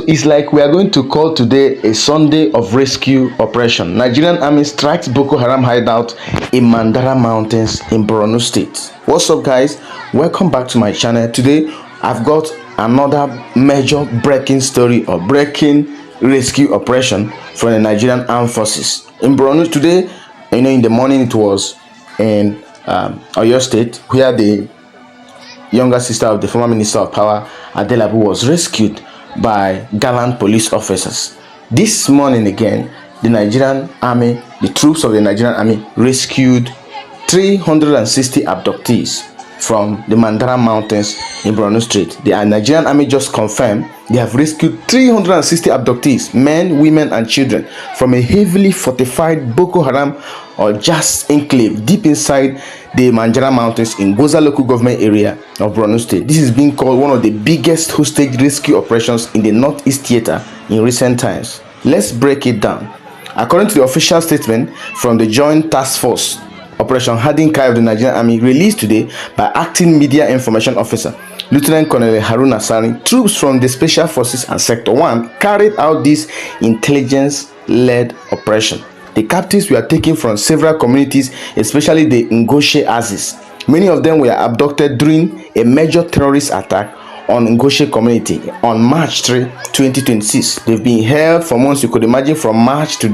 It's like we are going to call today a Sunday of rescue operation. Nigerian army strikes Boko Haram hideout in Mandara mountains in Borno state. What's up guys? Welcome back to my channel. Today I've got another major breaking story or breaking rescue operation from the Nigerian armed forces. In Borno today, in the morning it was in Oyo state where the younger sister of the former Minister of Power, Adelabu, was rescued by gallant police officers. This morning again, the Nigerian army, the troops of the Nigerian army rescued 360 abductees from the Mandara mountains in Borno State. The Nigerian army just confirmed they have rescued 360 abductees, men, women, and children, from a heavily fortified Boko Haram or Jas enclave deep inside the Mandara mountains in Goza local government area of Borno State. This is being called one of the biggest hostage rescue operations in the Northeast theater in recent times. Let's break it down. According to the official statement from the Joint Task Force Operation HADIN KAI of the Nigerian Army released today by Acting Media Information Officer Lieutenant Colonel Haruna Sari, troops from the Special Forces and Sector 1 carried out this intelligence-led operation. The captives were taken from several communities, especially the Ngoshe Axis. Many of them were abducted during a major terrorist attack on Ngoshe community on March 3, 2026. They've been held for months. You could imagine from March to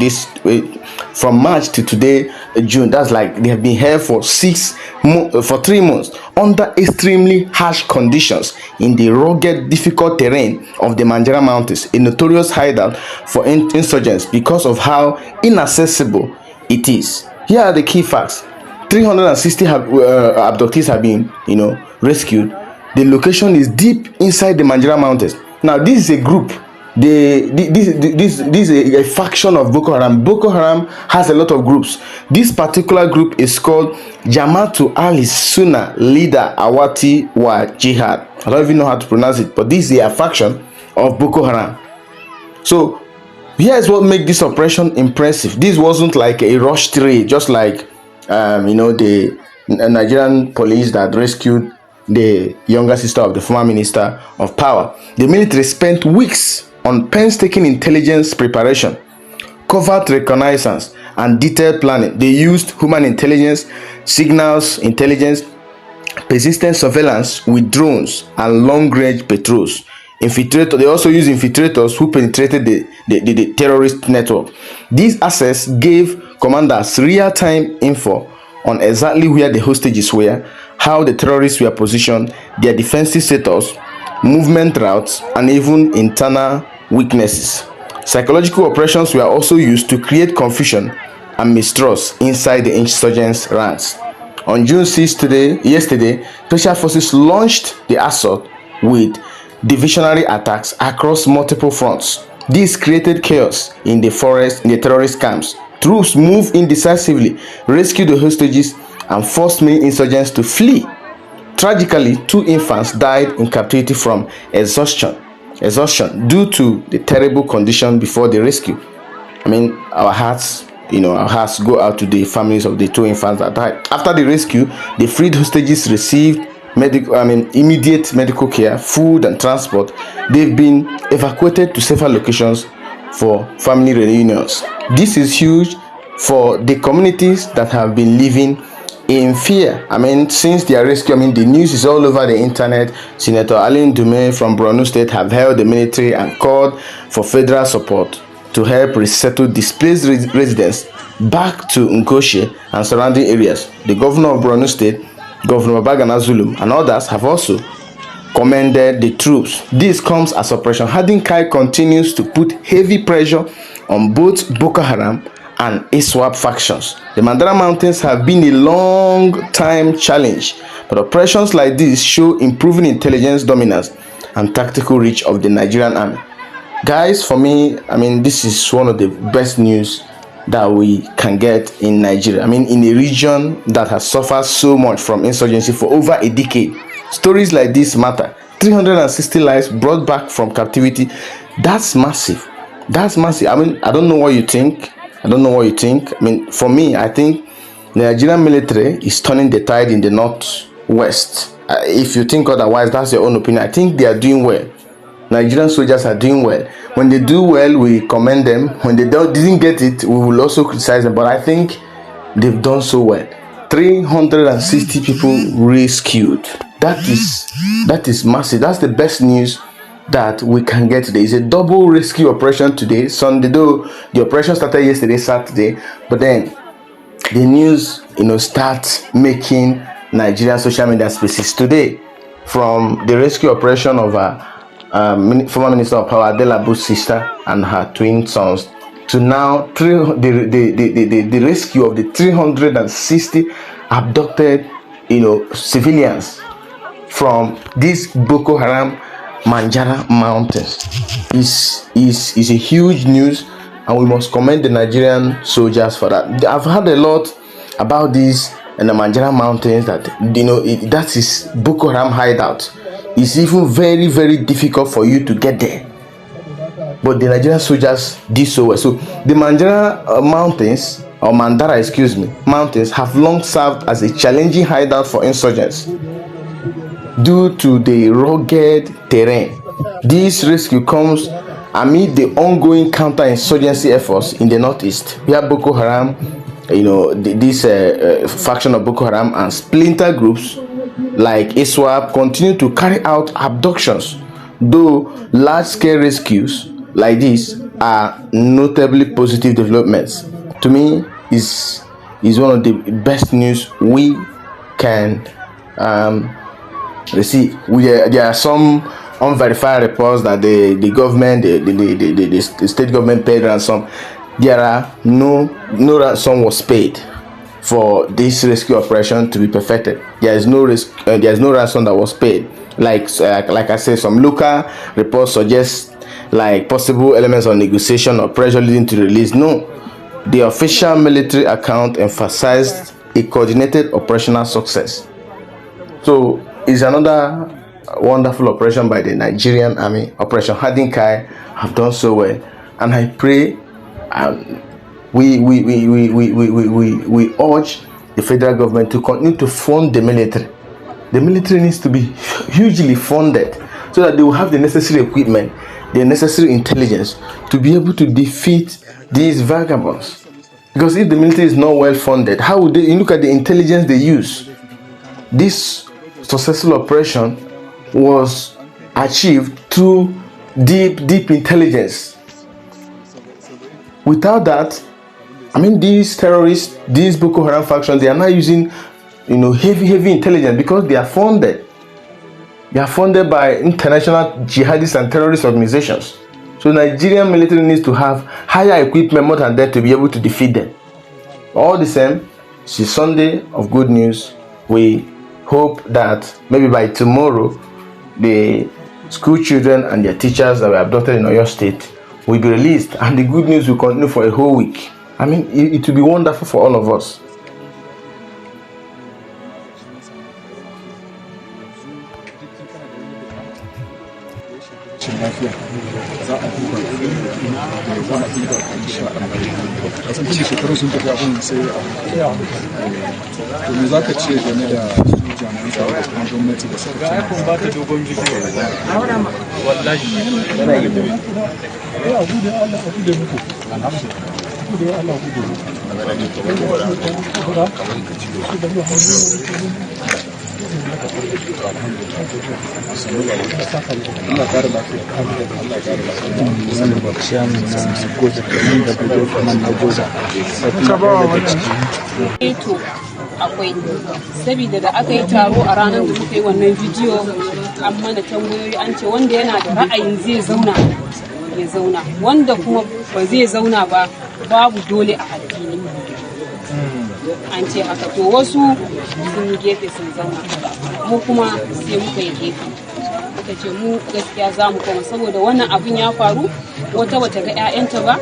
today, June. That's like they have been held for 3 months under extremely harsh conditions in the rugged, difficult terrain of the Mandara Mountains, a notorious hideout for insurgents because of how inaccessible it is. Here are the key facts: 360 abductees have been, rescued. The location is deep inside the Mandara Mountains. Now, this is a group. This is a faction of Boko Haram. Boko Haram has a lot of groups. This particular group is called Jama'atu al-Sunnah Leader Awati wa Jihad. I don't even know how to pronounce it, but this is a faction of Boko Haram. So here's what makes this operation impressive. This wasn't like a rush raid, just like the Nigerian police that rescued the younger sister of the former Minister of Power. The military spent weeks on painstaking intelligence preparation, covert reconnaissance, and detailed planning. They used human intelligence, signals intelligence, persistent surveillance with drones, and long-range patrols. They also used infiltrators who penetrated the terrorist network. These assets gave commanders real-time info on exactly where the hostages were, how the terrorists were positioned, their defensive status, movement routes, and even internal weaknesses. Psychological operations were also used to create confusion and mistrust inside the insurgents' ranks. On June 6 yesterday, Special Forces launched the assault with divisionary attacks across multiple fronts. This created chaos in the forest, in the terrorist camps. Troops moved in decisively, rescued the hostages, and forced many insurgents to flee. Tragically, 2 infants died in captivity from exhaustion due to the terrible condition before the rescue. Our hearts go out to the families of the 2 infants that died. After the rescue, the freed hostages received immediate medical care, food, and transport. They've been evacuated to safer locations for family reunions. This is huge for the communities that have been living in fear. Since their rescue, the news is all over the internet. Senator Alin Dume from Borno State have held the military and called for federal support to help resettle displaced residents back to Ngoshe and surrounding areas. The governor of Borno State, Governor Babagana Zulum, and others have also commended the troops. This comes as Operation HADIN KAI continues to put heavy pressure on both Boko Haram and ISWAP factions. The Mandara Mountains have been a long-time challenge, but operations like this show improving intelligence dominance and tactical reach of the Nigerian army. Guys, for me, this is one of the best news that we can get in Nigeria. In a region that has suffered so much from insurgency for over a decade. Stories like this matter. 360 lives brought back from captivity. That's massive. That's massive. I don't know what you think. For me, I think the Nigerian military is turning the tide in the northwest. If you think otherwise, that's your own opinion. I think they are doing well. Nigerian soldiers are doing well. When they do well, we commend them. When they didn't get it, we will also criticize them. But I think they've done so well. 360 people rescued. That is massive. That's the best news that we can get today. It's a double rescue operation today, Sunday, though the operation started yesterday, Saturday, but then the news, starts making Nigerian social media spaces today, from the rescue operation of former Minister of Power Adelabu's sister and her twin sons, to now the rescue of the 360 abducted civilians from this Boko Haram Mandara mountains is a huge news, and we must commend the Nigerian soldiers for that. I've heard a lot about this in the Mandara mountains, that that is Boko Haram hideout. It's even very, very difficult for you to get there, but the Nigerian soldiers did so well. So the Mandara mountains, or Mandara, mountains have long served as a challenging hideout for insurgents due to the rugged terrain. This rescue comes amid the ongoing counter-insurgency efforts in the northeast, where Boko Haram, this faction of Boko Haram and splinter groups like ISWAP continue to carry out abductions, though large-scale rescues like this are notably positive developments. To me, is one of the best news we can receive. There are some unverified reports that the government, the state government paid ransom. There are no ransom was paid for this rescue operation to be perfected. There is no ransom that was paid. Like I said, some local reports suggest like possible elements of negotiation or pressure leading to release. No, the official military account emphasized a coordinated operational success. So it's another wonderful operation by the Nigerian army. Operation HADIN KAI have done so well, and I pray we urge the federal government to continue to fund the military. The military needs to be hugely funded so that they will have the necessary equipment, the necessary intelligence to be able to defeat these vagabonds. Because if the military is not well funded, how would they? You look at the intelligence they use. This successful operation was achieved through deep intelligence. Without that, these terrorists, these Boko Haram factions, they are not using heavy intelligence, because they are funded. They are funded by international jihadist and terrorist organizations. So Nigerian military needs to have higher equipment more than that to be able to defeat them. All the same, it's a Sunday of good news. We hope that maybe by tomorrow, the school children and their teachers that were abducted in Oyo State will be released, and the good news will continue for a whole week. It will be wonderful for all of us. Akwai saboda da aka yi taro a ranar da muka yi wannan bidiyo, an mana tambayoyi, an ce wanda yana da ra'ayin zai zauna ya zauna, wanda kuma ba zai zauna ba, babu dole a addini. An ce haka, to wasu sun yi gefe sun zauna, mu kuma sai muka yi gefe, muka ce mu gaskiya za mu koma, saboda wannan abin ya faru, wata bata ga 'ya'yanta ba,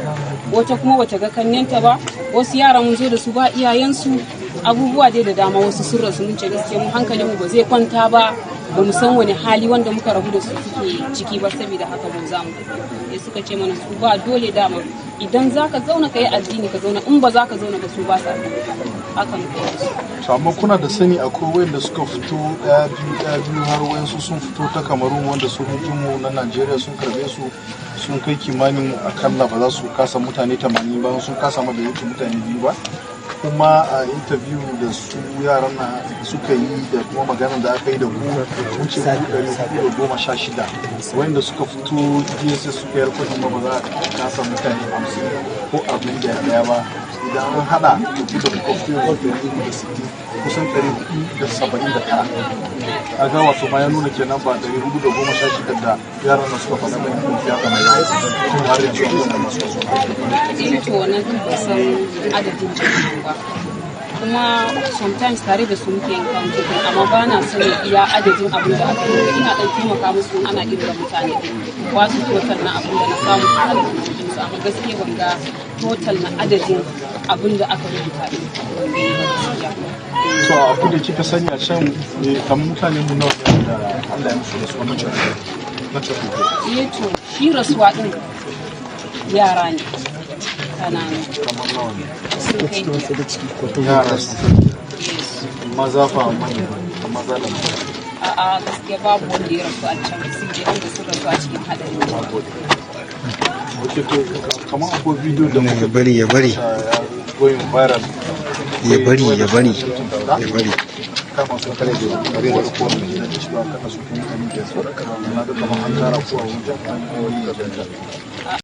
wata kuma bata ga kannenta ba, wasu yara mun zo da su ba iyayensu, abubuwa dai da dama, wasu sun rasu. Mun ce gaskiya mu hankalin mu ba zai kwanta ba, ba mu san wani hali wanda muka rabu da su suke ciki ba, saboda haka mun zamu. Sai suka ce mana su ba dole dama idan za ka zauna ka yi addini ka zauna, in ba za ka zauna ba su ba sa haka muke to amma kuna da sani akwai wanda suka fito ɗaya biyu har wayansu sun fito ta Kamarun wanda sojojinmu na Najeriya sun karbe su sun kai kimanin akalla ba za su kasa mutane 80 ba, sun kasa ma da wuce mutane 2 ba. Kuma a interview da su yaran na suka yi da kuma maganar da aka yi da ku wuce 416 wanda suka fito DSS suka yi rikodin ba za a kasa mutane 50 ko 41 ba. Idan an hada da ku da kuka fito yanzu da 60 kusan 479 a ga wato ma ya nuna kenan ba 416 da yaran na suka faɗa mai kun fiya kamar yau tun har yanzu an zama masu wasu to wannan ba san adadin jama'a ba, kuma sometimes tare da su muke yin counting amma ba na sanin iya adadin abin da aka yi. Ina dan taimaka musu ana kirga mutane ba su total na abin da na samu a adadin su, amma gaskiya ban ga total na adadin abin da aka rubuta din. to abu da kika sani a can kamar mutane mu nawa ne da Allah ya musu rasuwa na tafi to shi rasuwa din yara ne kananu kamar nawa ne sun kai yara maza fa manya maza da mata. a gaskiya babu wanda ya rasu a can, sai dai wanda suka rasu a cikin hadari. Ok, to kamar akwai bidiyo da muka ya bari going viral kama su kare da kare da kowane da cewa kana su kan mutane da su na ga kamar an tara ko a wajen